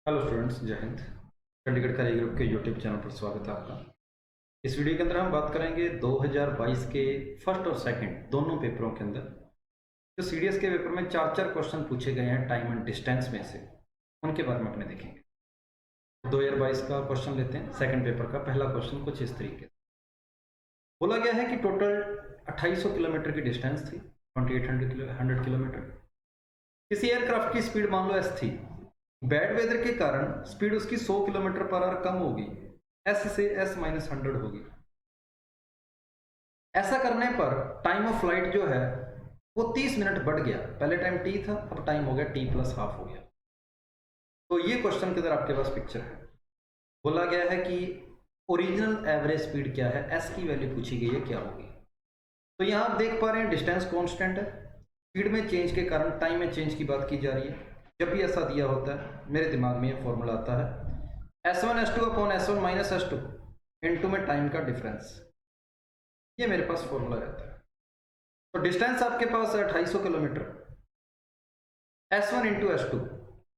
Hello students, जय Hind. Chandigarh career group के YouTube channel पर स्वागत है आपका। इस वीडियो के अंदर हम बात करेंगे 2022 के फर्स्ट और सेकंड दोनों पेपरों के अंदर जो सीडीएस के पेपर में चार चार क्वेश्चन पूछे गए हैं टाइम एंड डिस्टेंस में से, उनके बारे में अपने देखेंगे। 2022 का क्वेश्चन लेते हैं। सेकंड पेपर का पहला क्वेश्चन कुछ इस तरीके से बोला गया है कि टोटल 2800 किलोमीटर की डिस्टेंस थी, 2800 किलोमीटर। किसी एयरक्राफ्ट की स्पीड मान लो एस थी। बैड वेदर के कारण स्पीड उसकी 100 किलोमीटर पर आवर कम होगी, एस से एस माइनस 100 होगी। ऐसा करने पर टाइम ऑफ फ्लाइट जो है वो 30 मिनट बढ़ गया। पहले टाइम टी था, अब टाइम हो गया टी प्लस हाफ हो गया। तो ये क्वेश्चन के अंदर आपके पास पिक्चर है। बोला गया है कि ओरिजिनल एवरेज स्पीड क्या है, एस की वैल्यू पूछी गई है क्या होगी। तो यहां आप देख पा रहे हैं डिस्टेंस कांस्टेंट है, स्पीड में चेंज के कारण टाइम में चेंज की बात की जा रही है। जब भी ऐसा दिया होता है मेरे दिमाग में ये फॉर्मूला आता है S1 S2 upon S1 minus S2 into में टाइम का डिफरेंस। ये मेरे पास फॉर्मूला रहता है। तो डिस्टेंस आपके पास है 2800 kilometre, S1 into S2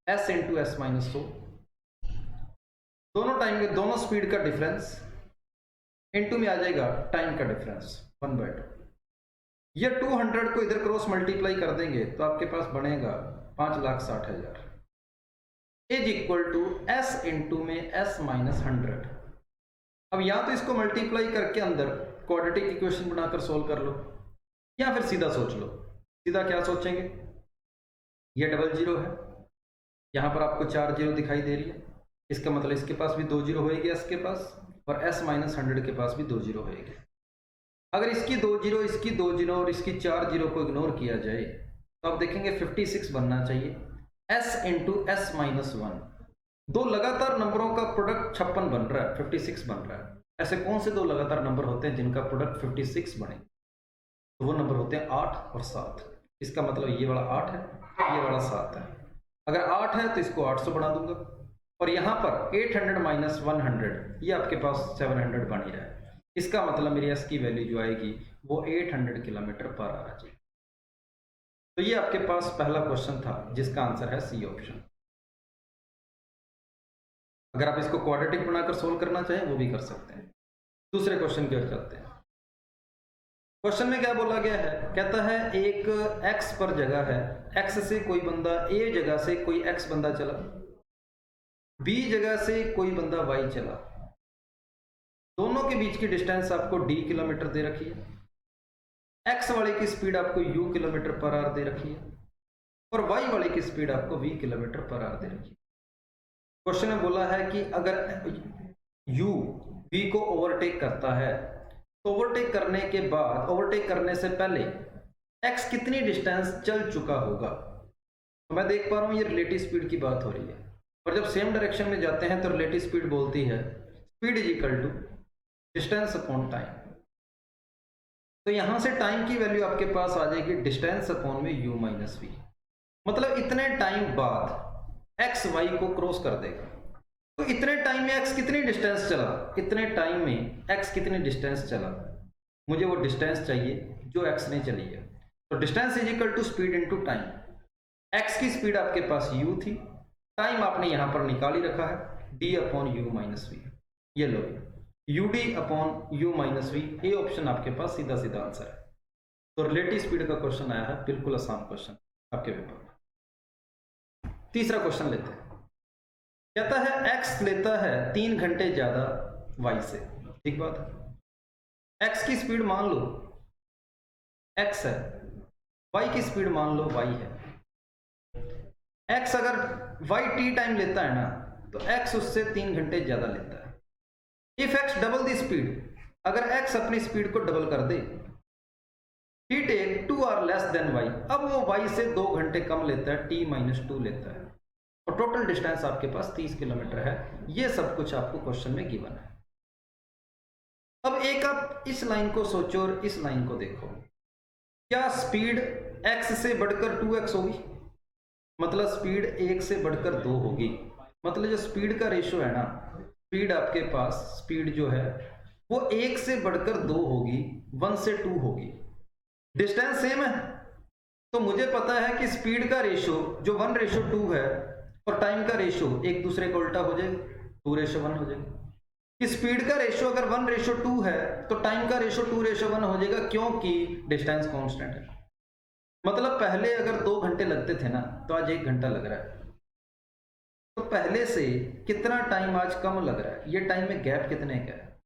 S into S minus 100, दोनों टाइम के दोनों स्पीड का डिफरेंस इनटू में आ जाएगा टाइम का डिफरेंस 1/2। ये 200 को इधर क्रॉस मल्टीप्लाई कर देंगे तो आपके पास बनेगा 5,60,000 is equal to S into में एस माइनस 100। अब या तो इसको मल्टीप्लाई करके अंदर क्वाड्रेटिक इक्वेशन बनाकर सोल्व कर लो, या फिर सीधा सोच लो। सीधा क्या सोचेंगे, ये डबल जीरो है, यहां पर आपको 4 जीरो दिखाई दे रही है, इसका मतलब इसके पास भी 2 जीरो होएगी एस के पास, और एस माइनस 100 के पास भी 2 जीरो होएगी। अगर इसकी 2 जीरो, इसकी 2 जीरो और इसकी 4 जीरो को इग्नोर किया जाए तो आप देखेंगे 56 बनना चाहिए, s इंटू एस माइनस 1। दो लगातार नंबरों का प्रोडक्ट 56 बन रहा है, 56 बन रहा है। ऐसे कौन से दो लगातार नंबर होते हैं जिनका प्रोडक्ट 56 बने? तो वो नंबर होते हैं 8 और 7। इसका मतलब ये वाला 8 है, ये वाला 7 है। अगर 8 है तो इसको 800 बना दूंगा, और यहां पर 800 माइनस 100 ये आपके पास 700 बन ही रहा है। इसका मतलब मेरी एस की वैल्यू जो आएगी वो 800 किलोमीटर पर आवर आ जाएगी। तो ये आपके पास पहला क्वेश्चन था जिसका आंसर है सी ऑप्शन। अगर आप इसको क्वाड्रेटिक बनाकर सोल्व करना चाहें वो भी कर सकते हैं। दूसरे क्वेश्चन की ओर चलते हैं। क्वेश्चन में क्या बोला गया है, कहता है एक x पर जगह है, x से कोई बंदा a जगह से कोई x बंदा चला, b जगह से कोई बंदा y चला। दोनों के बीच की डिस्टेंस आपको d किलोमीटर दे रखी है, x वाले की स्पीड आपको u किलोमीटर पर आवर दे रखी है, और y वाले की स्पीड आपको v किलोमीटर पर आवर दे रखी है। क्वेश्चन में बोला है कि अगर u v को ओवरटेक करता है तो ओवरटेक करने के बाद, ओवरटेक करने से पहले x कितनी डिस्टेंस चल चुका होगा। तो मैं देख पा रहा हूं ये रिलेटिव स्पीड की बात हो रही है, और जब सेम डायरेक्शन में जाते हैं तो रिलेटिव स्पीड बोलती है speed is equal to distance upon time. तो यहां से टाइम की वैल्यू आपके पास आ जाएगी डिस्टेंस अपॉन में u माइनस वी। मतलब इतने टाइम बाद x y को क्रॉस कर देगा। तो इतने टाइम में x कितनी डिस्टेंस चला, इतने टाइम में x कितनी डिस्टेंस चला, मुझे वो डिस्टेंस चाहिए जो x ने चली है। तो distance is equal to speed into time. x की स्पीड आपके पास u थी, टाइम आपने यहां पर निकाल ही रखा है d upon u minus V. ये लो ud upon u minus V, ये ऑप्शन आपके पास सीधा सीधा आंसर है। तो रिलेटिव स्पीड का क्वेश्चन आया है, बिल्कुल आसान क्वेश्चन आपके पेपर में। तीसरा क्वेश्चन लेते हैं। कहता है x लेता है 3 घंटे ज्यादा y से। ठीक बात है, x की स्पीड मान लो x है, y की स्पीड मान लो y है। x अगर y t टाइम लेता है ना तो x उससे 3 घंटे ज्यादा लेता है। If x double the speed, अगर x अपनी स्पीड को डबल कर दे, t take 2 hour less than y, अब वो y से 2 घंटे कम लेता है, t माइनस 2 लेता है, और टोटल डिस्टेंस आपके पास 30 किलोमीटर है। ये सब कुछ आपको क्वेश्चन में गिवन है। अब एक आप इस लाइन को सोचो और इस लाइन को देखो, क्या स्पीड x से बढ़कर 2x होगी? मतलब स्पीड 1 से बढ़कर 2 होगी। मतलब जो स्पीड का रेशियो है ना, स्पीड आपके पास, स्पीड जो है वो 1 से बढ़कर 2 होगी, 1 से 2 होगी। डिस्टेंस सेम है, तो मुझे पता है कि स्पीड का रेशियो जो 1:2 है और टाइम का रेशियो एक दूसरे का उल्टा हो जाएगा, 2:1 हो जाएगा। कि स्पीड का रेशियो अगर 1:2 है तो टाइम का रेशियो 2:1 हो जाएगा, क्योंकि डिस्टेंस कांस्टेंट है। मतलब पहले अगर 2 घंटे लगते थे ना, तो आज 1 घंटा लग रहा है। तो पहले से कितना टाइम आज कम लग रहा है, ये टाइम में गैप कितने का है,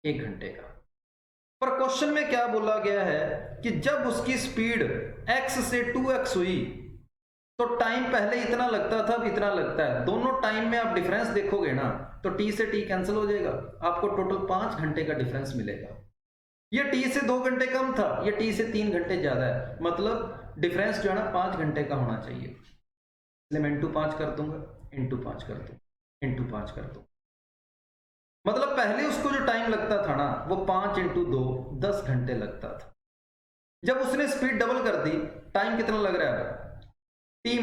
1 घंटे का। पर क्वेश्चन में क्या बोला गया है कि जब उसकी स्पीड x से 2x हुई तो टाइम पहले इतना लगता था, अब इतना लगता है। दोनों टाइम में आप डिफरेंस देखोगे ना, तो t से t कैंसिल हो जाएगा, आपको टोटल 5 घंटे का डिफरेंस मिलेगा। ये t से 2 घंटे कम था, ये t से 3 घंटे ज्यादा है, मतलब डिफरेंस जो है ना 5 घंटे का होना चाहिए। इसलिए मैं इंटू 5 कर दूंगा, इंटू 5 कर दूंगा, इंटू 5 कर दूंगा। मतलब पहले उसको जो टाइम लगता था ना, वो 5 × 2 10 घंटे लगता था। जब उसने स्पीड डबल कर दी, टाइम कितना लग रहा है, t - 2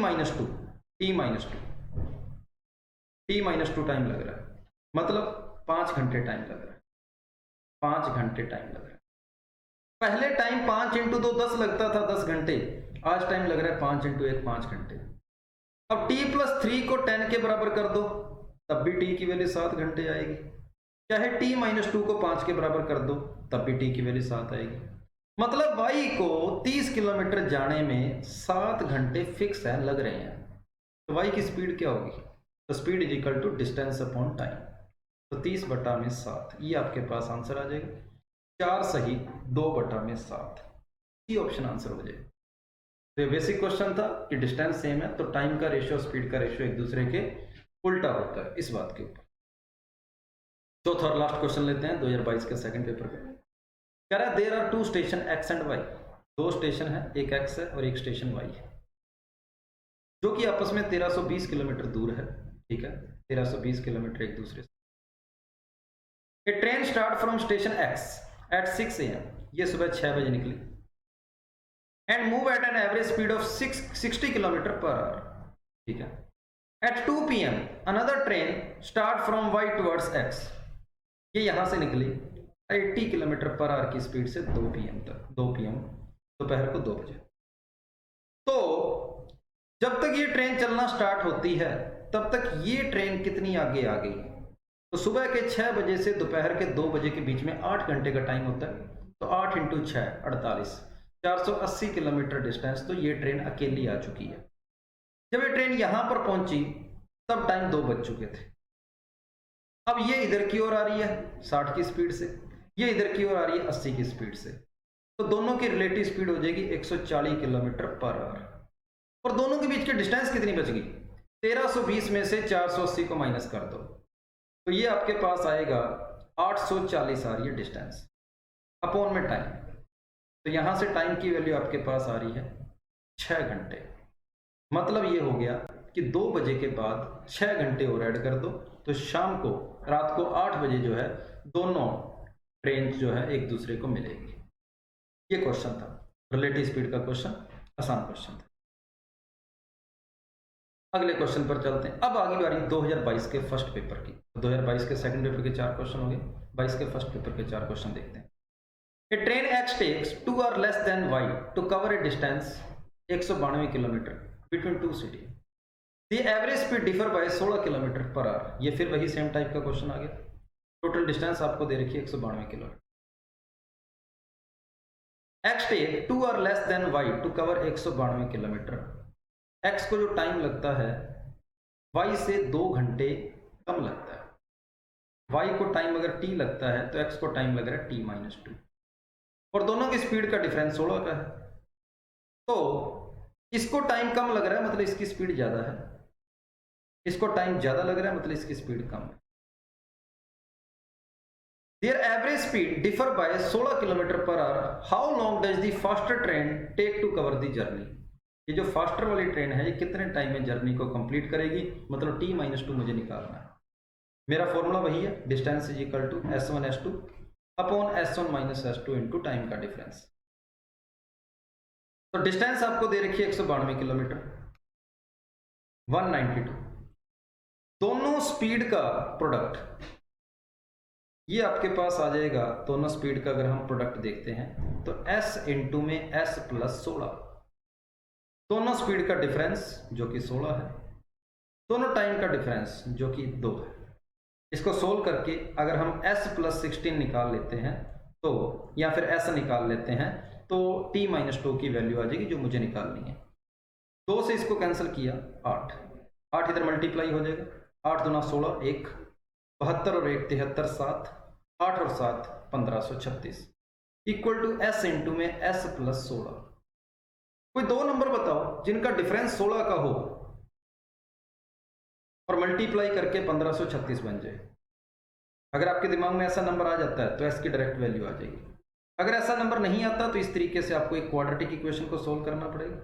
टाइम लग रहा है, मतलब 5 घंटे टाइम लग रहा है, 5 घंटे टाइम लग रहा है। पहले टाइम 5 × 2 10 लगता था, 10 घंटे। आज टाइम लग रहा है 5 × 1 5 घंटे। अब t + 3 को 10 के बराबर कर दो, तब भी t की वैल्यू 7 घंटे आएगी। चाहे t - 2 को 5 के बराबर कर दो, तब भी t की वैल्यू 7 आएगी। मतलब y को 30 किलोमीटर जाने में 7 घंटे फिक्स है, लग रहे हैं। तो y की स्पीड क्या होगी, तो speed is equal to distance upon time. तो 30/7, ये आपके पास आंसर आ जाएगा। 4 सही, 2/7, ये ऑप्शन आंसर हो जाएगा। तो ये बेसिक क्वेश्चन था कि डिस्टेंस सेम है तो टाइम का रेशियो स्पीड का रेशियो एक दूसरे के उल्टा होता है, इस बात के ऊपर। चौथा और लास्ट क्वेश्चन लेते हैं 2022 के सेकंड पेपर पे। कह रहा है there are 2 station x and y, 2 station है, एक x है और एक स्टेशन y है, जो कि आपस में 1320 किलोमीटर दूर है। ठीक है, 1320 किलोमीटर एक दूसरे से। A train start from station x at 6 AM, ये सुबह 6 बजे निकली, and move at an average speed of 60 kilometre per hour. ठीक है, at 2 PM another train start from y towards x, ये यहां से निकली 80 किलोमीटर पर आवर की स्पीड से 2 PM तक, 2 PM दोपहर को 2 बजे। तो जब तक ये ट्रेन चलना स्टार्ट होती है तब तक ये ट्रेन कितनी आगे आ गई, तो सुबह के 6 बजे से दोपहर के 2 बजे के बीच में 8 घंटे का टाइम होता है। तो 8 × 6 48, 480 किलोमीटर डिस्टेंस तो ये ट्रेन अकेली आ चुकी है। जब ये ट्रेन यहां पर पहुंची तब टाइम 2 बज चुके थे। अब ये इधर की ओर आ रही है 60 की स्पीड से, ये इधर की ओर आ रही है 80 की स्पीड से, तो दोनों की रिलेटिव स्पीड हो जाएगी 140 किलोमीटर पर आवर। और दोनों के बीच की डिस्टेंस कितनी बच गई, 1320 में से 480 को माइनस कर दो, तो ये आपके पास आएगा 840 आ रही है डिस्टेंस, अपॉन में टाइम। तो यहां से टाइम की वैल्यू आपके पास आ रही है 6 घंटे। मतलब ये हो गया कि 2 बजे के बाद 6 घंटे और ऐड कर दो, तो शाम को रात को 8 बजे जो है दोनों ट्रेन जो है एक दूसरे को मिलेगी। ये क्वेश्चन था, रिलेटिव स्पीड का क्वेश्चन, आसान क्वेश्चन था। अगले क्वेश्चन पर चलते हैं। अब आगे बारी 2022 के फर्स्ट पेपर की। 2022 के सेकंड पेपर के 4 क्वेश्चन हो गए, 22 के फर्स्ट पेपर के 4 क्वेश्चन देखते हैं। A train x takes 2 hour less than y to cover a distance 192 kilometre between 2 city, the average speed differ by 16 kilometre per hour. ये फिर वही सेम टाइप का क्वेश्चन आ गया। टोटल डिस्टेंस आपको दे रखी है 192 kilometre. x take 2 hour less than y to cover 192 kilometre. x को जो टाइम लगता है y से 2 घंटे कम लगता है। y को टाइम अगर t लगता है तो x को टाइम लग रहा है t - 2, और दोनों की स्पीड का डिफरेंस 16 का है। तो इसको टाइम कम लग रहा है, मतलब इसकी स्पीड ज्यादा है, इसको टाइम ज्यादा लग रहा है, मतलब इसकी स्पीड कम है। Their average speed differ by 16 kilometre per hour. How long does the faster train take to cover the journey. ये जो फास्टर वाली ट्रेन है ये कितने टाइम में जर्नी को कंप्लीट करेगी, मतलब t - 2 मुझे निकालना है। मेरा फॉर्मूला वही है, distance is equal to s1 s2 upon s1 - s2 into time का डिफरेंस। तो डिस्टेंस आपको दे रखी है 192 किलोमीटर, 192, दोनों स्पीड का प्रोडक्ट ये आपके पास आ जाएगा। दोनों स्पीड का अगर हम प्रोडक्ट देखते हैं तो s इंटू में s प्लस 16, दोनों स्पीड का डिफरेंस जो कि 16 है, दोनों टाइम का डिफरेंस जो कि 2 है, इसको सोल्व करके अगर हम s + 16 निकाल लेते हैं तो, या फिर s निकाल लेते हैं तो t - 2 की वैल्यू आ जाएगी जो मुझे निकालनी है। 2 से इसको कैंसिल किया 8, 8 इधर मल्टीप्लाई हो जाएगा, 8 दूना 16, 1 72 और 1 73, 7 8 और 7 1536 इक्वल टू s इंटू में s + 16। कोई दो नंबर बताओ जिनका डिफरेंस 16 का हो और मल्टीप्लाई करके 1536 बन जाए। अगर आपके दिमाग में ऐसा नंबर आ जाता है तो s की डायरेक्ट वैल्यू आ जाएगी। अगर ऐसा नंबर नहीं आता तो इस तरीके से आपको एक क्वाड्रेटिक इक्वेशन को सोल्व करना पड़ेगा।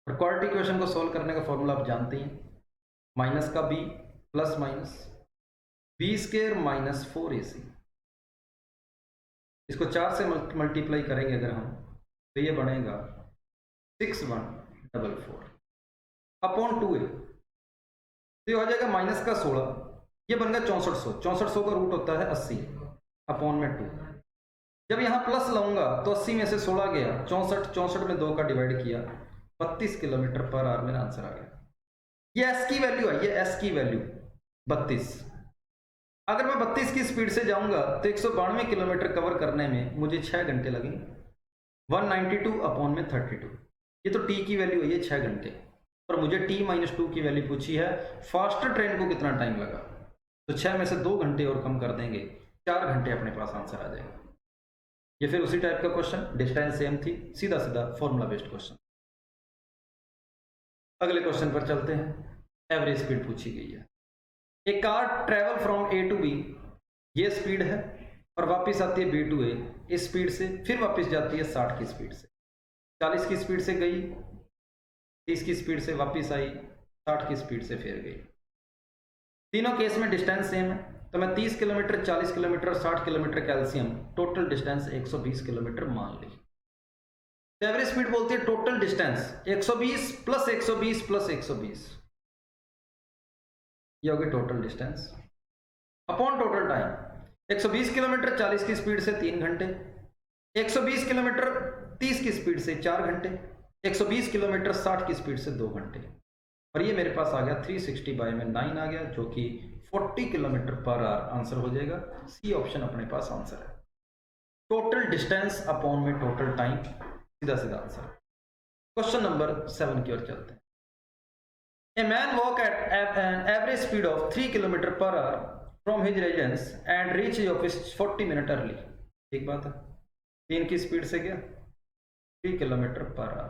और क्वाड्रेटिक इक्वेशन को सोल्व करने का फॉर्मूला आप जानते हैं, माइनस का b plus minus b² - 4ac। इसको 4 से मल्टीप्लाई करेंगे अगर हम तो ये बनेगा 6144 अपॉन 2a, तो ये हो जाएगा माइनस का 16, ये बन गया 6400। 6400 का रूट होता है 80 अपॉन में 2। जब यहाँ प्लस लाऊंगा तो 80 में से 16 गया, 64, 64 में 2 का डिवाइड किया, 32 km/h मेरा आंसर आ गया। ये s की वैल्यू है, ये s की वैल्यू 32। अगर मैं 32 की स्पीड से जाऊंगा तो 192 किलोमीटर कवर करने में मुझे 6 घंटे लगेंगे, 192 अपॉन में 32। ये तो t की वैल्यू है, ये 6 घंटे, और मुझे t - 2 की वैल्यू पूछी है, फास्टर ट्रेन को कितना टाइम लगा, तो 6 में से 2 घंटे और कम कर देंगे, 4 घंटे अपने पास आंसर आ जाएगा। ये फिर उसी टाइप का क्वेश्चन, डिस्टेंस सेम थी, सीधा सीधा फॉर्मूला बेस्ड क्वेश्चन। अगले क्वेश्चन पर चलते हैं। एवरेज स्पीड पूछी गई है। एक car travel from A to B, ये स्पीड है, और वापस आती है B to A इस स्पीड से, फिर वापस जाती है 60 की स्पीड से, 40 की स्पीड से गई, 30 की स्पीड से वापस आई, 60 की स्पीड से फिर गई। तीनों केस में डिस्टेंस सेम है, तो मैं 30 kilometre, 40 kilometre, 60 kilometre calcium, total distance 120 kilometre मान ली। तो एवरेज स्पीड बोलती है टोटल डिस्टेंस 120 प्लस 120 प्लस 120, ये होगी total distance upon total time. 120 kilometre 40 की स्पीड से 3 घंटे, 120 किलोमीटर 30 की स्पीड से 4 घंटे, 120 किलोमीटर 60 की स्पीड से 2 घंटे, और ये मेरे पास आ गया 360/9 आ गया, जो कि 40 km/h आंसर हो जाएगा। सी ऑप्शन अपने पास आंसर है। टोटल डिस्टेंस अपॉन में टोटल टाइम, सीधा सीधा आंसर। क्वेश्चन नंबर 7 की ओर चलते हैं। A man walk at an average speed of 3 km/h from his residence and reach his office 40 minute early. ठीक बात है, 3 की स्पीड से गया, 3 km/h,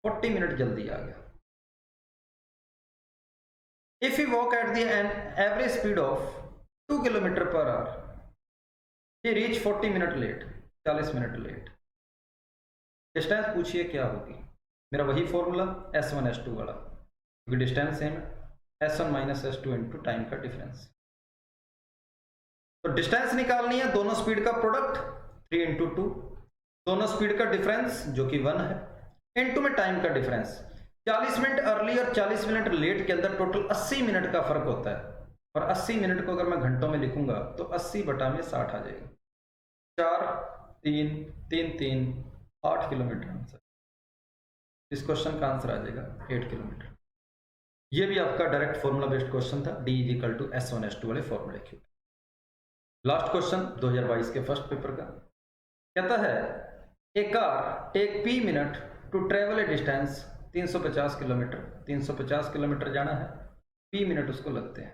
40 मिनट जल्दी आ गया। If he walk at an average speed of 2 km/h, he reach 40 minute late, 40 minute late. Distance पूछिए क्या होगी, मेरा वही फॉर्मूला S1 S2 वाला, क्योंकि डिस्टेंस सेम है, S1 - S2 इंटू टाइम का डिफरेंस। तो डिस्टेंस निकालनी है, दोनों स्पीड का प्रोडक्ट 3 × 2, दोनों स्पीड का डिफरेंस जो कि 1 है, इनटू में टाइम का डिफरेंस। 40 मिनट अर्ली और 40 मिनट लेट के अंदर टोटल 80 मिनट का फर्क होता है, और 80 मिनट को अगर मैं घंटों में लिखूंगा तो 80/60 आ जाएगा। 4 3 3 3 8 किलोमीटर आंसर। इस क्वेश्चन का आंसर आ जाएगा 8 किलोमीटर। ये भी आपका डायरेक्ट फॉर्मूला बेस्ड क्वेश्चन था, D = S1 S2 वाले फॉर्मूले के। लास्ट क्वेश्चन 2022 के फर्स्ट पेपर का कहता है, a car take P minute to travel a distance 350 kilometre, 350 kilometre जाना है, P मिनट उसको लगते हैं,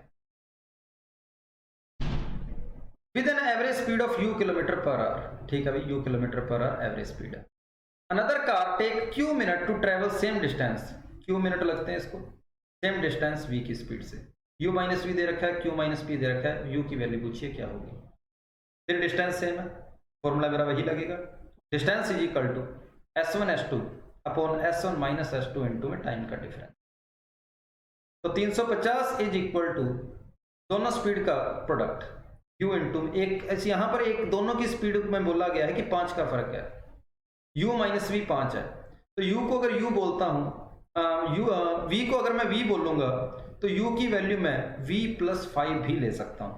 with an average speed of U km/h। ठीक है भाई, U km/h एवरेज स्पीड है। Another car take Q minute to travel same distance, Q minute लगते हैं इसको, सेम डिस्टेंस V की स्पीड से। U - V दे रखा है, Q - P दे रखा है, U की वैल्यू पूछिए क्या होगी। फिर डिस्टेंस सेम है, फॉर्मूला मेरा वही लगेगा, distance = S1 S2 upon S1 - S2 into में टाइम का डिफरेंस। तो 350 = दोनों स्पीड का प्रोडक्ट, U इंटू एक, यहाँ पर एक दोनों की स्पीड में बोला गया है कि 5 का फर्क है, U - V 5 है, तो U को अगर U बोलता हूँ, V को अगर मैं V बोलूंगा तो U की वैल्यू मैं V + 5 भी ले सकता हूँ।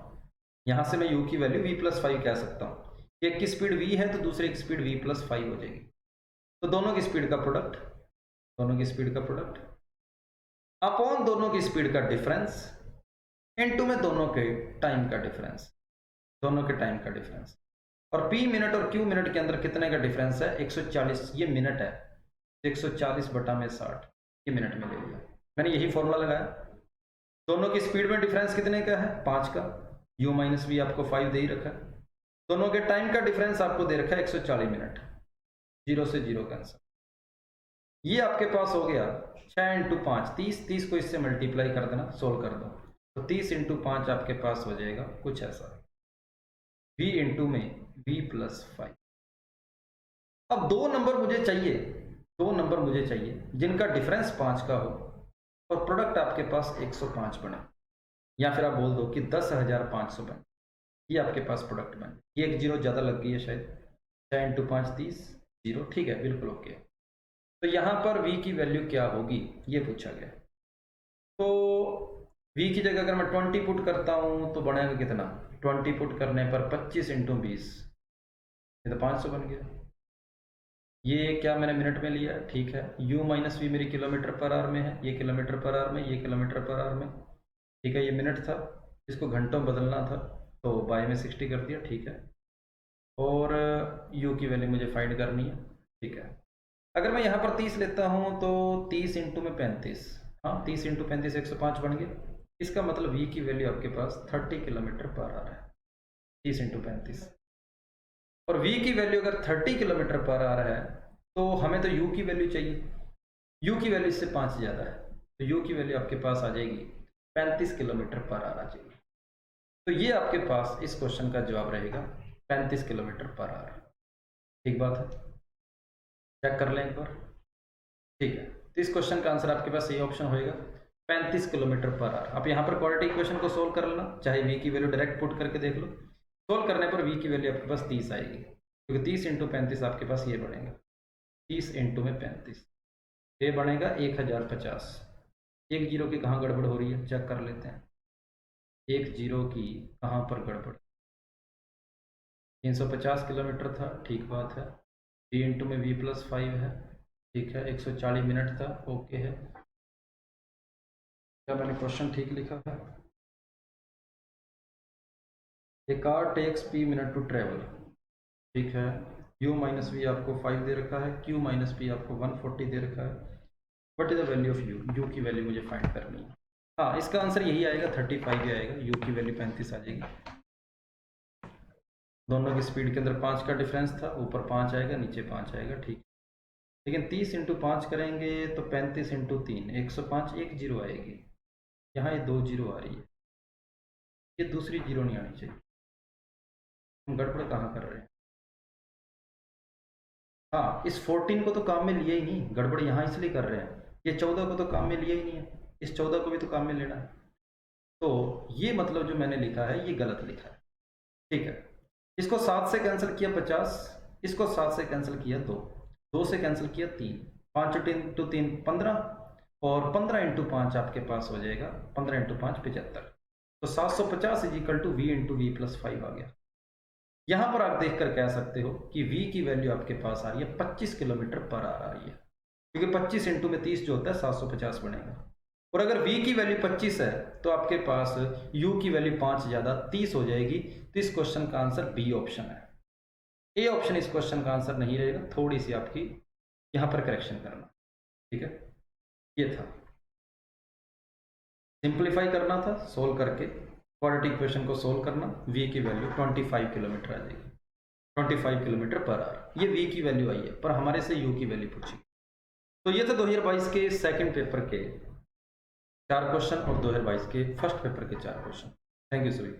यहां से मैं U की वैल्यू V + 5 कह सकता हूँ। एक की स्पीड V है तो दूसरे की स्पीड V + 5 हो जाएगी। तो दोनों की स्पीड का प्रोडक्ट, दोनों की स्पीड का प्रोडक्ट अपॉन दोनों की स्पीड का डिफरेंस इनटू में दोनों के टाइम का डिफरेंस, दोनों के टाइम का डिफरेंस। और p मिनट और q मिनट के अंदर कितने का डिफरेंस है? 140। ये मिनट है, 140 बटा में 60, ये मिनट में ले लिया मैंने, यही फॉर्मूला लगाया। दोनों की स्पीड में डिफरेंस कितने का है? 5 का। u माइनस वी आपको 5 दे ही रखा है। दोनों के टाइम का डिफरेंस आपको दे रखा है 140 मिनट। 0 से 0 कैंसिल। ये आपके पास हो गया 6 इंटू 5 30, 30 को इससे मल्टीप्लाई कर देना, सोल्व कर दो तो 30 इंटू 5 आपके पास हो जाएगा कुछ ऐसा, v इंटू में v प्लस 5। अब दो नंबर मुझे चाहिए, दो नंबर मुझे चाहिए जिनका डिफरेंस 5 का हो और प्रोडक्ट आपके पास 105 बने, या फिर आप बोल दो कि 10,500 बने। ये आपके पास प्रोडक्ट बने। ये एक जीरो ज़्यादा लग गई है शायद, 6 इंटू 5 30, 0, ठीक है, बिल्कुल ओके। तो यहाँ पर v की वैल्यू क्या होगी ये पूछा गया। तो v की जगह अगर मैं 20 पुट करता हूँ तो बनेगा कितना? 20 पुट करने पर 25 इंटू 20, ये तो 500 बन गया। ये क्या मैंने मिनट में लिया, ठीक है। u माइनस वी मेरी किलोमीटर पर आवर में है, ये किलोमीटर पर आवर में, ये किलोमीटर पर आवर में, ठीक है। ये मिनट था, इसको घंटों में बदलना था तो बाय में 60 कर दिया, ठीक है। और u की वैल्यू मुझे फाइंड करनी है, ठीक है। अगर मैं यहाँ पर 30 लेता हूँ तो 30 इंटू में 35, हाँ 30 इंटू 35 105 बन गया। इसका मतलब v की वैल्यू आपके पास 30 किलोमीटर पर आवर है, 30 इंटू 35। और v की वैल्यू अगर 30 किलोमीटर पर आ रहा है तो हमें तो u की वैल्यू चाहिए, u की वैल्यू इससे 5 ज़्यादा है, तो u की वैल्यू आपके पास आ जाएगी 35 किलोमीटर पर आवर आ जाएगी। तो ये आपके पास इस क्वेश्चन का जवाब रहेगा 35 किलोमीटर पर आवर। ठीक बात है, चेक कर लें एक बार, ठीक है। तो इस क्वेश्चन का आंसर आपके पास यही ऑप्शन होएगा 35 किलोमीटर पर आवर। आप यहाँ पर क्वाड्रेटिक इक्वेशन को सोल्व कर लेना, चाहे v की वैल्यू डायरेक्ट पुट करके देख लो। सोल्व करने पर v की वैल्यू आपके पास 30 आएगी, क्योंकि 30 इंटू 35 आपके पास ये बनेगा, 30 इंटू में 35, ये बनेगा 1050। एक जीरो की कहाँ गड़बड़ हो रही है चेक कर लेते हैं, एक जीरो की कहाँ पर गड़बड़। 350 किलोमीटर था, ठीक बात है। v इंटू में v प्लस 5 है, ठीक है। 140 मिनट था, ओके है। क्या मैंने क्वेश्चन ठीक लिखा है? A car takes p minute to travel, ठीक है। u माइनस वी आपको 5 दे रखा है, q माइनस p आपको 140 दे रखा है। What is the value of u की वैल्यू मुझे फाइंड करनी है। हाँ, इसका आंसर यही आएगा, 35 ही आएगा, u की वैल्यू 35 आ जाएगी। दोनों की स्पीड के अंदर 5 का डिफरेंस था, ऊपर 5 आएगा नीचे 5 आएगा, ठीक। लेकिन 30 इंटू 5 करेंगे तो 35 इंटू 3 105, एक जीरो आएगी। यहाँ ये 2 जीरो आ रही है, ये दूसरी जीरो नहीं आनी चाहिए। हम गड़बड़ कहाँ कर रहे हैं? हाँ, इस 14 को तो काम में लिया ही नहीं, गड़बड़ यहाँ इसलिए कर रहे हैं। ये 14 को तो काम में लिया ही नहीं है, इस 14 को भी तो काम में लेना है। तो ये मतलब जो मैंने लिखा है ये गलत लिखा है, ठीक है। इसको 7 से कैंसिल किया 50, इसको 7 से कैंसिल किया 2, 2 से कैंसिल किया 3, 5 इंटू 3 15, और 15 इंटू 5 आपके पास हो जाएगा 15 इंटू 5 75। तो 750 is equal to v into V plus 5 आ गया। यहां पर आप देखकर कह सकते हो कि v की वैल्यू आपके पास आ रही है 25 किलोमीटर पर आ रही है, क्योंकि 25 इंटू में 30 जो होता है 750 बनेगा। और अगर v की वैल्यू 25 है तो आपके पास u की वैल्यू 5 ज़्यादा 30 हो जाएगी। तो इस क्वेश्चन का आंसर बी ऑप्शन है, ए ऑप्शन इस क्वेश्चन का आंसर नहीं रहेगा। थोड़ी सी आपकी यहाँ पर करेक्शन करना, ठीक है। ये था, सिंप्लीफाई करना था, सोल्व करके क्वाड्रेटिक इक्वेशन को सोल्व करना। v की वैल्यू 25 किलोमीटर आ जाएगी, 25 किलोमीटर पर आवर। ये v की वैल्यू आई है, पर हमारे से u की वैल्यू पूछी। तो ये था 2022 के सेकंड पेपर के 4 क्वेश्चन और 2022 के फर्स्ट पेपर के 4 क्वेश्चन। थैंक यू सभी।